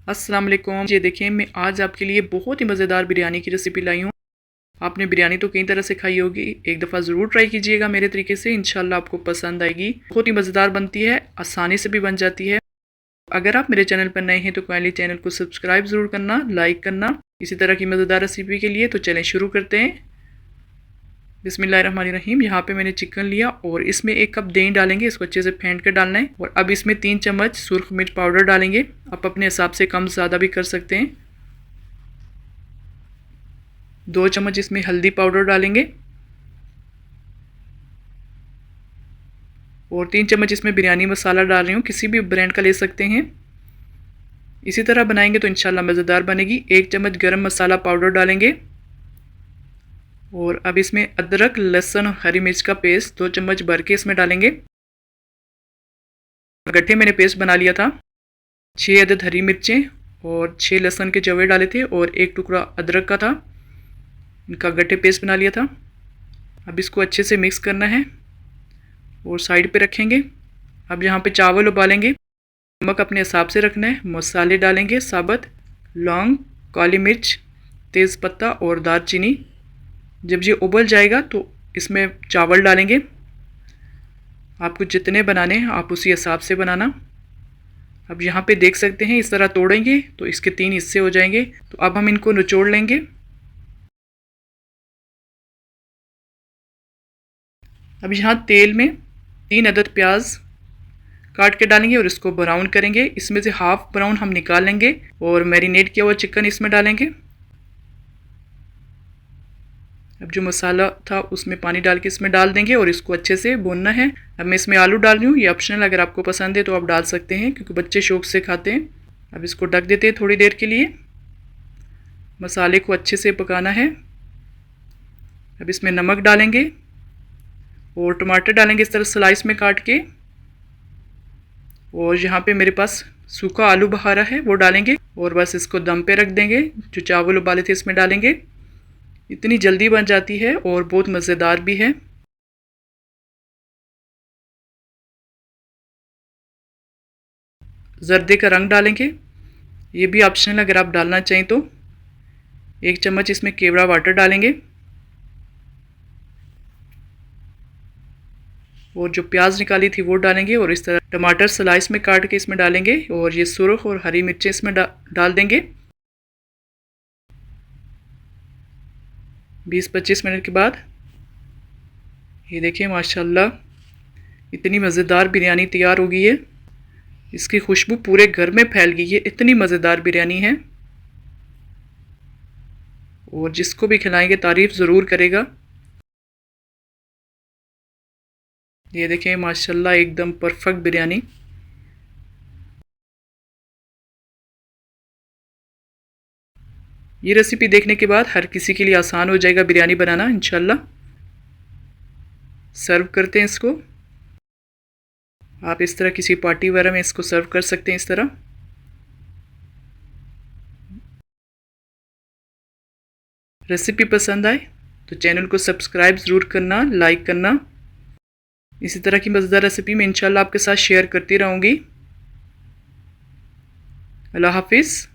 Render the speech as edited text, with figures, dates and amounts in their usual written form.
अस्सलाम वालेकुम। ये देखिए मैं आज आपके लिए बहुत ही मज़ेदार बिरयानी की रेसिपी लाई हूँ। आपने बिरयानी तो कई तरह से खाई होगी, एक दफ़ा ज़रूर ट्राई कीजिएगा मेरे तरीके से, इंशाल्लाह आपको पसंद आएगी। बहुत ही मज़ेदार बनती है, आसानी से भी बन जाती है। अगर आप मेरे चैनल पर नए हैं तो काइंडली चैनल को सब्सक्राइब ज़रूर करना, लाइक करना इसी तरह की मज़ेदार रेसिपी के लिए। तो चलें शुरू करते हैं। बिस्मिल्लाहिर्रहमानिर्रहीम। यहाँ पे मैंने चिकन लिया और इसमें 1 कप दही डालेंगे, इसको अच्छे से फेंट कर डालना है। और अब इसमें 3 चम्मच सुरख मिर्च पाउडर डालेंगे। आप अपने हिसाब से कम ज़्यादा भी कर सकते हैं। 2 चम्मच इसमें हल्दी पाउडर डालेंगे और 3 चम्मच इसमें बिरयानी मसाला डाल रही हूँ, किसी भी ब्रांड का ले सकते हैं। इसी तरह बनाएंगे तो इंशाल्लाह मज़ेदार बनेगी। 1 चम्मच गरम मसाला पाउडर डालेंगे और अब इसमें अदरक लहसुन और हरी मिर्च का पेस्ट 2 चम्मच भर के इसमें डालेंगे। गट्ठे मैंने पेस्ट बना लिया था। 6 अदद हरी मिर्चें और 6 लहसुन के जवे डाले थे और 1 टुकड़ा अदरक का था, इनका गट्ठे पेस्ट बना लिया था। अब इसको अच्छे से मिक्स करना है और साइड पे रखेंगे। अब यहाँ पे चावल उबालेंगे, नमक अपने हिसाब से रखना है। मसाले डालेंगे साबुत, लौंग, काली मिर्च, तेज़पत्ता और दालचीनी। जब ये उबल जाएगा तो इसमें चावल डालेंगे। आपको जितने बनाने हैं आप उसी हिसाब से बनाना। अब यहाँ पे देख सकते हैं इस तरह तोड़ेंगे तो इसके 3 हिस्से हो जाएंगे। तो अब हम इनको निचोड़ लेंगे। अब यहाँ तेल में 3 अदद प्याज काट के डालेंगे और इसको ब्राउन करेंगे। इसमें से हाफ ब्राउन हम निकाल लेंगे और मैरिनेट किया हुआ चिकन इसमें डालेंगे। अब जो मसाला था उसमें पानी डाल के इसमें डाल देंगे और इसको अच्छे से भूनना है। अब मैं इसमें आलू डाल रही हूँ, ये ऑप्शनल, अगर आपको पसंद है तो आप डाल सकते हैं क्योंकि बच्चे शौक से खाते हैं। अब इसको ढक देते हैं थोड़ी देर के लिए। मसाले को अच्छे से पकाना है। अब इसमें नमक डालेंगे और टमाटर डालेंगे इस तरह स्लाइस में काट के। और यहाँ पे मेरे पास सूखा आलू बहारा है वो डालेंगे और बस इसको दम पे रख देंगे। जो चावल उबाले थे इसमें डालेंगे। इतनी जल्दी बन जाती है और बहुत मज़ेदार भी है। जर्दे का रंग डालेंगे, ये भी ऑप्शनल, अगर आप डालना चाहें तो। 1 चम्मच इसमें केवड़ा वाटर डालेंगे और जो प्याज निकाली थी वो डालेंगे और इस तरह टमाटर स्लाइस में काट के इसमें डालेंगे और ये सुरख और हरी मिर्चें इसमें डाल देंगे। 20-25 मिनट के बाद ये देखिए माशाल्लाह इतनी मज़ेदार बिरयानी तैयार हो गई है। इसकी खुशबू पूरे घर में फैल गई है, इतनी मज़ेदार बिरयानी है और जिसको भी खिलाएंगे तारीफ़ ज़रूर करेगा। ये देखें माशाल्लाह एकदम परफेक्ट बिरयानी। ये रेसिपी देखने के बाद हर किसी के लिए आसान हो जाएगा बिरयानी बनाना इंशाल्लाह। सर्व करते हैं इसको। आप इस तरह किसी पार्टी वगैरह में इसको सर्व कर सकते हैं इस तरह। रेसिपी पसंद आए तो चैनल को सब्सक्राइब ज़रूर करना, लाइक करना। इसी तरह की मज़ेदार रेसिपी मैं इंशाल्लाह आपके साथ शेयर करती रहूँगी। अल्लाह हाफिज़।